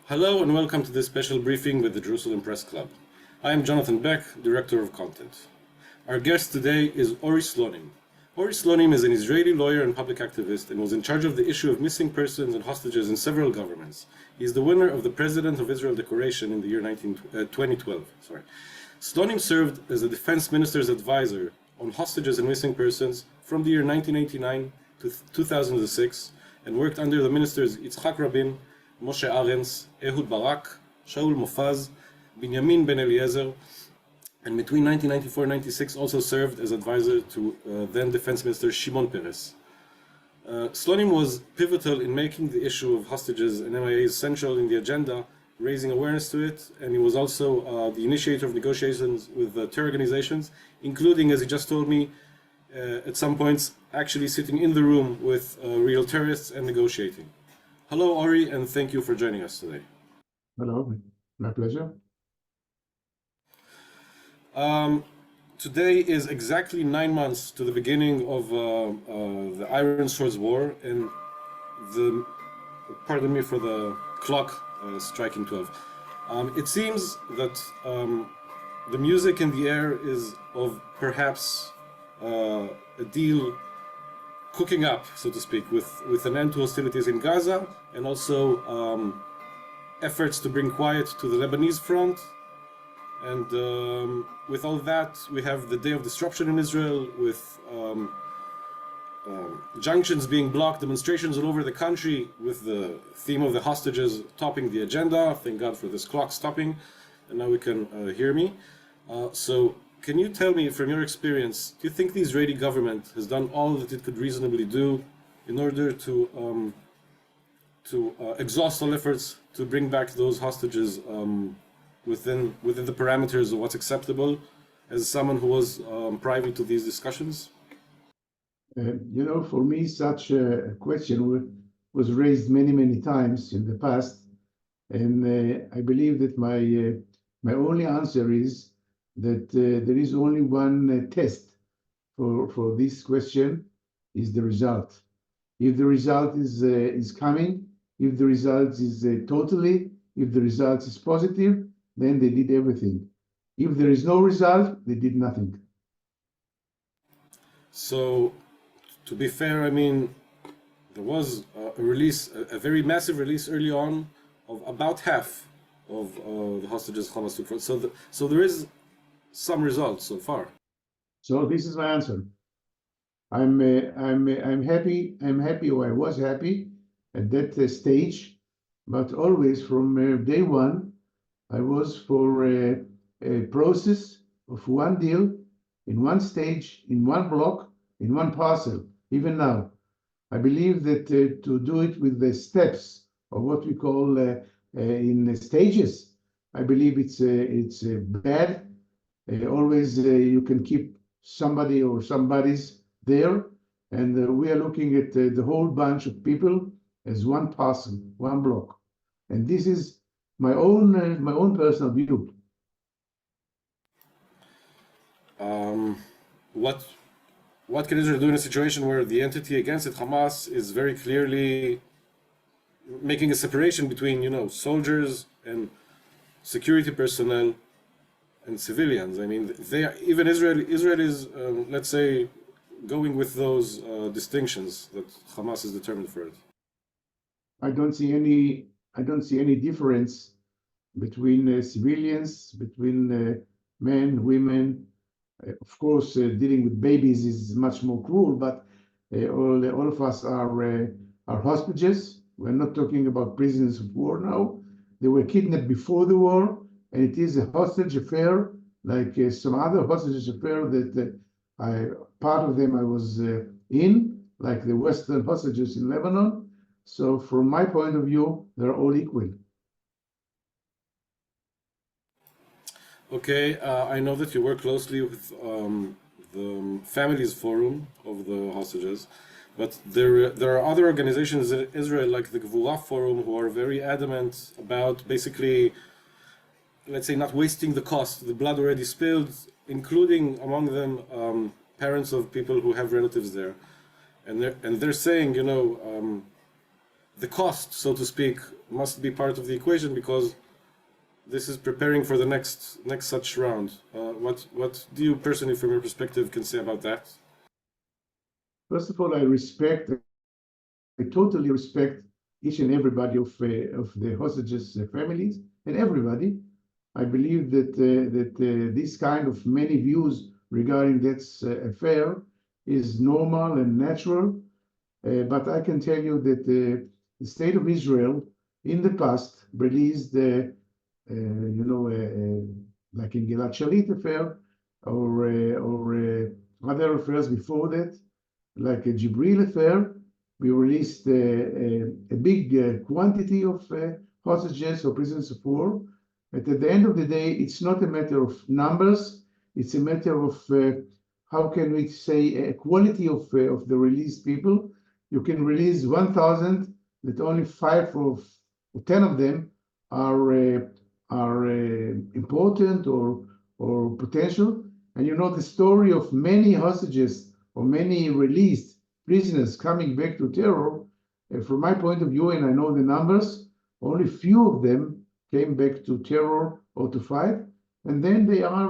Hello and welcome to this special briefing with the Jerusalem Press Club. I am Jonathan Beck, Director of Content. Our guest today is Ory Slonim. Ory Slonim is an Israeli lawyer and public activist and was in charge of the issue of missing persons and hostages in several governments. He is the winner of the President of Israel decoration in the year 2012. Slonim served as the Defense Minister's advisor on hostages and missing persons from the year 1989 to 2006 and worked under the ministers Yitzhak Rabin, Moshe Arens, Ehud Barak, Shaul Mofaz, Binyamin Ben Eliezer, and between 1994 and 96 also served as advisor to then Defense Minister Shimon Peres. Slonim was pivotal in making the issue of hostages and MIAs central in the agenda, raising awareness to it, and he was also the initiator of negotiations with terror organizations, including, as he just told me, at some points actually sitting in the room with real terrorists and negotiating. Hello, Ory, and thank you for joining us today. Hello, my pleasure. Today is exactly 9 months to the beginning of the Iron Swords War, and pardon me for the clock striking 12. It seems that the music in the air is of perhaps a deal cooking up, so to speak, with an end to hostilities in Gaza, and also efforts to bring quiet to the Lebanese front. And with all that, we have the day of disruption in Israel, with junctions being blocked, demonstrations all over the country, with the theme of the hostages topping the agenda. Thank God for this clock stopping, and now we can hear me. So can you tell me, from your experience, do you think the Israeli government has done all that it could reasonably do in order to exhaust all efforts to bring back those hostages within the parameters of what's acceptable, as someone who was privy to these discussions? For me, such a question was raised many times in the past, and I believe that my only answer is that there is only one test for this question, is the result. If the result is coming, if the result is if the result is positive, then they did everything. If there is no result, they did nothing. So, to be fair, I mean, there was a release, a very massive release early on of about half of the hostages Hamas took. So there is some results so far. So this is my answer. I'm happy. I'm happy, or I was happy at that stage, but always from day one, I was for a process of one deal, in one stage, in one block, in one parcel. Even now, I believe that to do it with the steps of what we call in stages, I believe it's bad. Always you can keep somebody or somebody's there, and we are looking at the whole bunch of people as one parcel, one block, and this is my own personal view. What can Israel do in a situation where the entity against it, Hamas, is very clearly making a separation between, soldiers and security personnel and civilians? I mean, even Israel is, let's say, going with those distinctions that Hamas is determined for it. I don't see any difference between civilians, between men, women. Of course, dealing with babies is much more cruel, but all of us are hostages. We're not talking about prisoners of war now. They were kidnapped before the war, and it is a hostage affair, like some other hostage affair that part of them I was in, like the Western hostages in Lebanon. So from my point of view, they're all equal. Okay, I know that you work closely with the Families Forum of the hostages, but there are other organizations in Israel, like the Gvura Forum, who are very adamant about basically, let's say, not wasting the cost, the blood already spilled, including among them parents of people who have relatives there, and they're saying, the cost, so to speak, must be part of the equation because this is preparing for the next such round. What do you personally, from your perspective, can say about that? First of all, I totally respect each and everybody of the hostages' families and everybody. I believe that this kind of many views regarding that affair is normal and natural. But I can tell you that the state of Israel in the past released, like in Gilad Shalit affair or other affairs before that, like a Jibril affair, we released a big quantity of hostages or prisoners of war. But at the end of the day, it's not a matter of numbers. It's a matter of how can we say a quality of the released people. You can release 1,000, that only 5 or 10 of them are important or potential. And you know the story of many hostages or many released prisoners coming back to terror. From my point of view, and I know the numbers, only few of them came back to terror or to fight, and then they are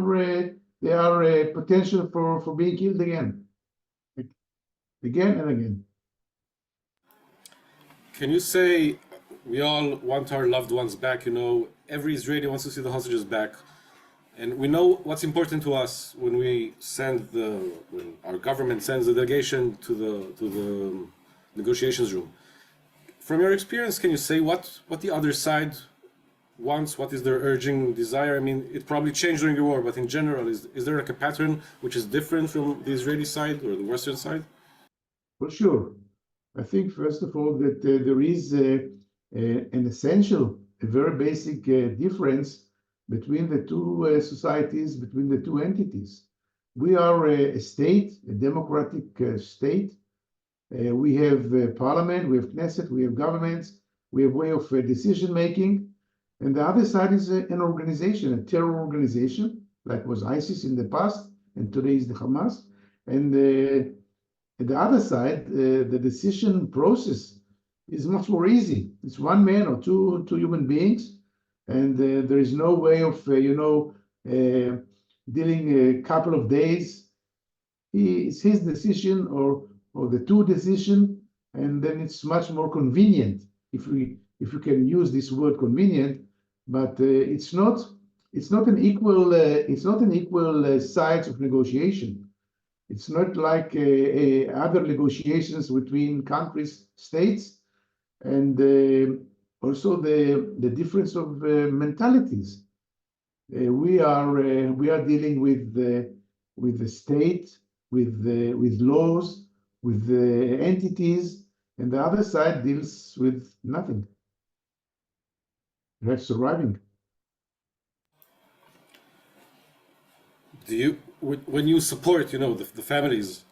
potential for being killed again and again. Can you say we all want our loved ones back? You know, every Israeli wants to see the hostages back, and we know what's important to us when when our government sends a delegation to the negotiations room. From your experience, can you say what the other side wants? What is their urging desire? I mean, it probably changed during the war, but in general, is there like a pattern which is different from the Israeli side or the Western side? For sure. I think, first of all, that there is an essential, a very basic difference between the two societies, between the two entities. We are a state, a democratic state. We have parliament, we have Knesset, we have governments, we have way of decision making. And the other side is an organization, a terror organization, like was ISIS in the past, and today is the Hamas. And the other side, the decision process is much more easy. It's one man or two human beings, and there is no way of dealing a couple of days. It's his decision or the two decision, and then it's much more convenient if we can use this word convenient. But it's not an equal sides of negotiation. It's not like other negotiations between countries, states, and also the difference of mentalities. We are dealing with the state, with laws, with the entities, and the other side deals with nothing. That's surviving. Do you, when you support, you know, the families,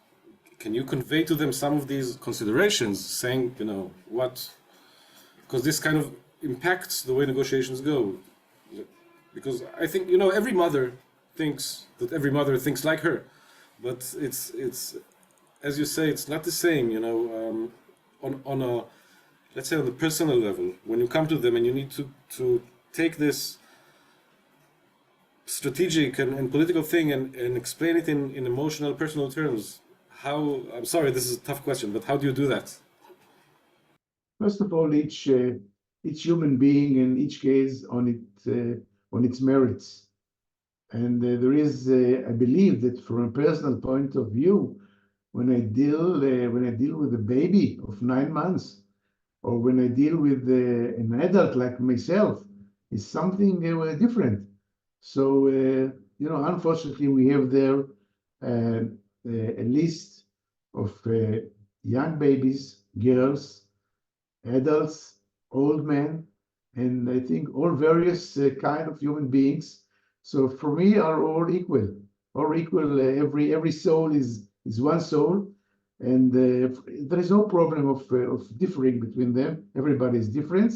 can you convey to them some of these considerations, saying, you know, what, because this kind of impacts the way negotiations go. Because I think, you know, every mother thinks that every mother thinks like her, but it's as you say, it's not the same, you know, on a, let's say on the personal level, when you come to them and you need to take this strategic and political thing and explain it in emotional, personal terms. How, I'm sorry, this is a tough question, but how do you do that? First of all, each human being in each case on its merits, and there is, I believe that from a personal point of view, when I deal with a baby of 9 months, or when I deal with an adult like myself, is something different. So unfortunately, we have there a list of young babies, girls, adults, old men, and I think all various kind of human beings. So for me, are all equal. All equal. Every soul is one soul, and there is no problem of differing between them. Everybody is different,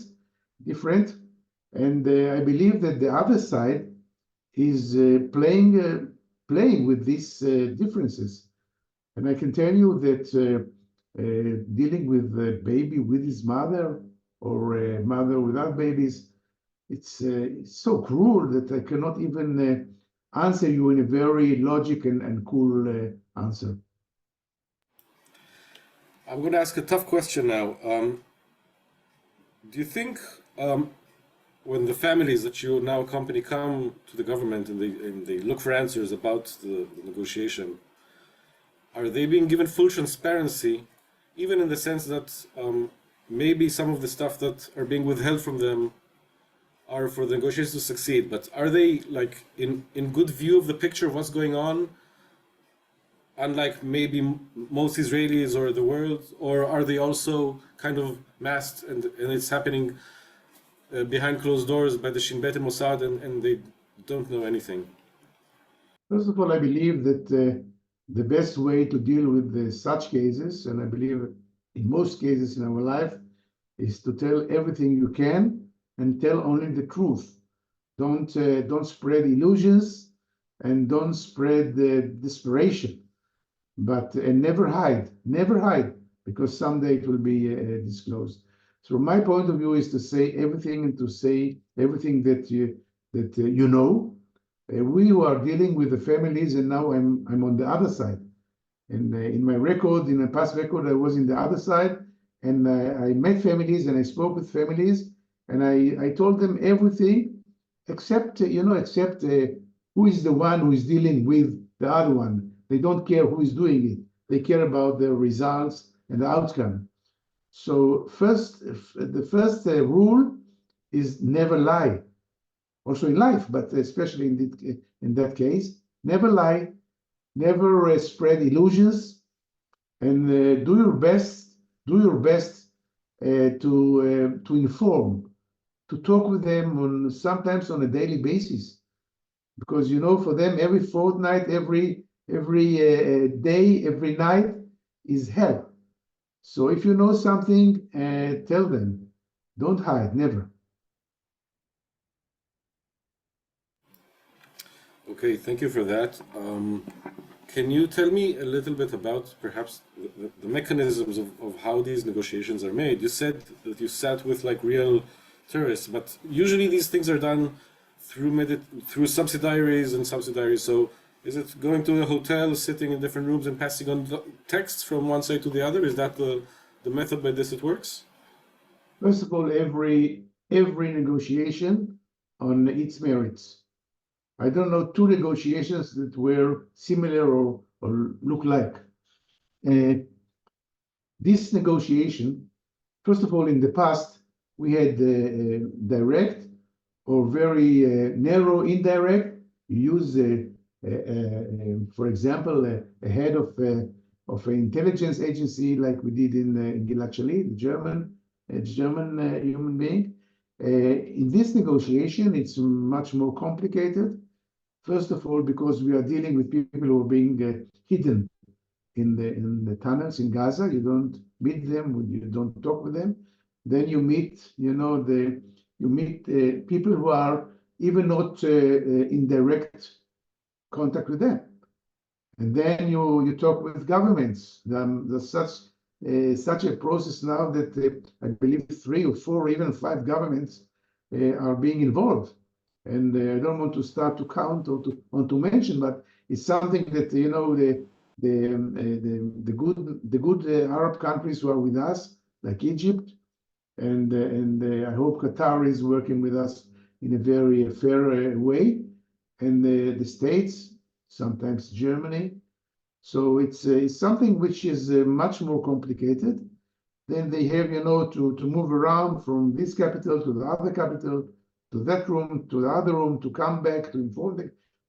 and I believe that the other side is playing with these differences. And I can tell you that dealing with the baby with his mother or a mother without babies. It's so cruel that I cannot even answer you in a very logic and cool answer. I'm going to ask a tough question now. Do you think when the families that you now accompany come to the government and they look for answers about the negotiation, are they being given full transparency, even in the sense that maybe some of the stuff that are being withheld from them are for the negotiations to succeed, but are they like in good view of the picture of what's going on, unlike maybe most Israelis or the world, or are they also kind of masked and it's happening behind closed doors by the Shin Bet and Mossad and they don't know anything? First of all, I believe that the best way to deal with such cases, and I believe in most cases in our life, is to tell everything you can and tell only the truth. Don't spread illusions and don't spread desperation, but never hide, because someday it will be disclosed. So my point of view is to say everything and to say everything that you know. We are dealing with the families, and now I'm on the other side. And in my record, in a past record, I was in the other side, and I met families and I spoke with families, and I told them everything except who is the one who is dealing with the other one. They don't care who is doing it. They care about the results and the outcome. So the first rule is never lie. Also in life, but especially in that case, never lie, never spread illusions, and do your best. To inform, to talk with them sometimes on a daily basis, because for them every fortnight, every day, every night is hell. So if you know something, tell them. Don't hide, never. Okay, thank you for that. Can you tell me a little bit about perhaps the mechanisms of how these negotiations are made? You said that you sat with like real tourists, but usually these things are done through subsidiaries and subsidiaries. So is it going to a hotel, sitting in different rooms and passing on texts from one side to the other? Is that the method by this it works? First of all, every negotiation on its merits. I don't know two negotiations that were similar or look like. This negotiation, first of all, in the past, we had direct or very narrow indirect. You use, for example, a head of an intelligence agency like we did in Gilad Shalit, the German human being. In this negotiation, it's much more complicated. First of all, because we are dealing with people who are being hidden in the tunnels in Gaza. You don't meet them, you don't talk with them. Then you meet, people who are even not in direct contact with them. And then you talk with governments. There's such a process now that I believe 3 or 4 or even 5 governments are being involved. And I don't want to start to count or to mention, but it's something that the good Arab countries who are with us, like Egypt, and I hope Qatar is working with us in a very fair way, and the States, sometimes Germany. So it's something which is much more complicated. Then they have, to move around from this capital to the other capital, to that room, to the other room, to come back, to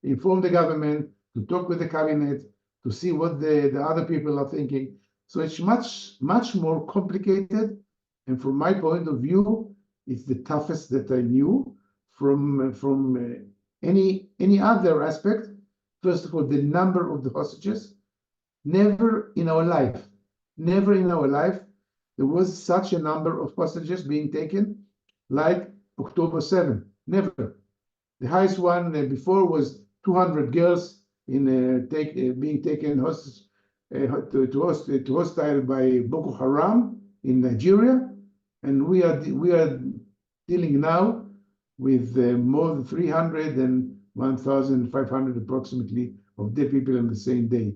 inform the government, to talk with the cabinet, to see what the other people are thinking. So it's much more complicated. And from my point of view, it's the toughest that I knew from any other aspect. First of all, the number of the hostages. Never in our life, there was such a number of hostages being taken like October 7. Never. The highest one before was 200 girls being taken hostage to hostile by Boko Haram in Nigeria. and we are dealing now with more than 300 and 1,500 approximately of dead people on the same day.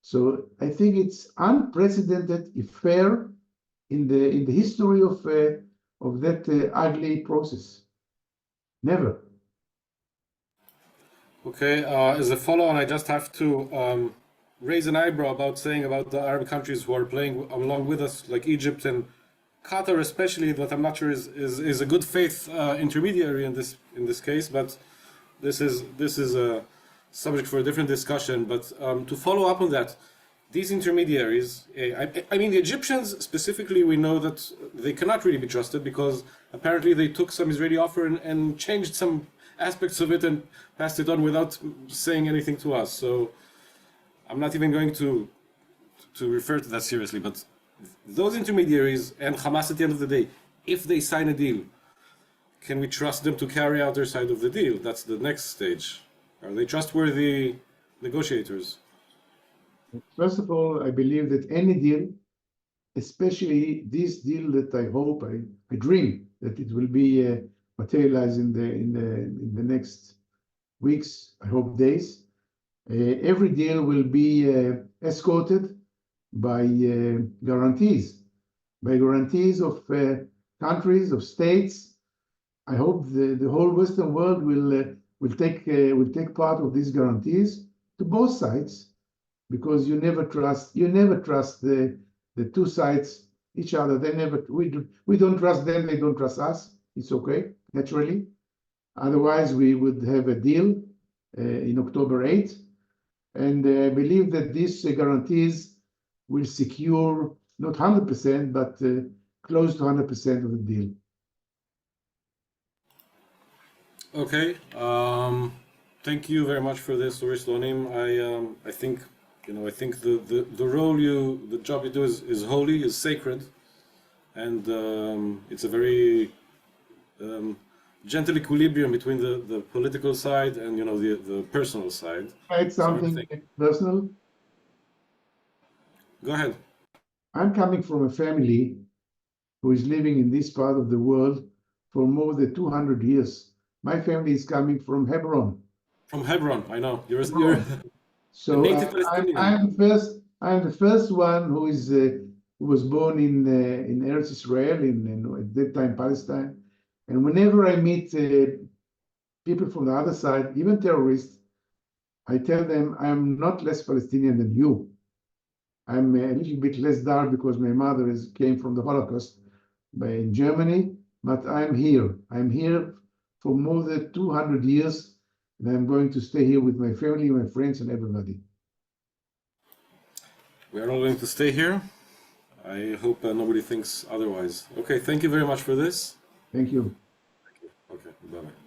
So I think it's unprecedented, if fair, in the history of that ugly process. Never. Okay, as a follow-on, I just have to raise an eyebrow about saying about the Arab countries who are playing along with us, like Egypt and Qatar, especially, that I'm not sure is a good faith intermediary in this case, but this is a subject for a different discussion. But to follow up on that, these intermediaries, I mean, the Egyptians specifically, we know that they cannot really be trusted because apparently they took some Israeli offer and changed some aspects of it and passed it on without saying anything to us. So I'm not even going to refer to that seriously. But those intermediaries and Hamas at the end of the day, if they sign a deal, can we trust them to carry out their side of the deal? That's the next stage. Are they trustworthy negotiators? First of all, I believe that any deal, especially this deal that I hope, I dream that it will be materialized in the next weeks, I hope days. Every deal will be escorted by guarantees of countries, of states. I hope the whole Western world will take part of these guarantees to both sides, because you never trust the two sides each other. We don't trust them, they don't trust us. It's okay, naturally. Otherwise, we would have a deal in October 8th. And I believe that these guarantees will secure not 100%, but close to 100% of the deal. Okay. Thank you very much for this, Ory Slonim. I think I think the job you do is holy, is sacred, and it's a very gentle equilibrium between the political side and the personal side. It's something personal. Go ahead. I'm coming from a family who is living in this part of the world for more than 200 years. My family is coming from Hebron. From Hebron, I know. You're Hebron. a So native Palestinian. I'm the first one who was born in Eretz Israel, in at that time Palestine. And whenever I meet people from the other side, even terrorists, I tell them I'm not less Palestinian than you. I'm a little bit less dark because my mother came from the Holocaust in Germany, but I'm here. I'm here for more than 200 years, and I'm going to stay here with my family, my friends, and everybody. We are all going to stay here. I hope nobody thinks otherwise. Okay, thank you very much for this. Thank you. Okay, bye-bye.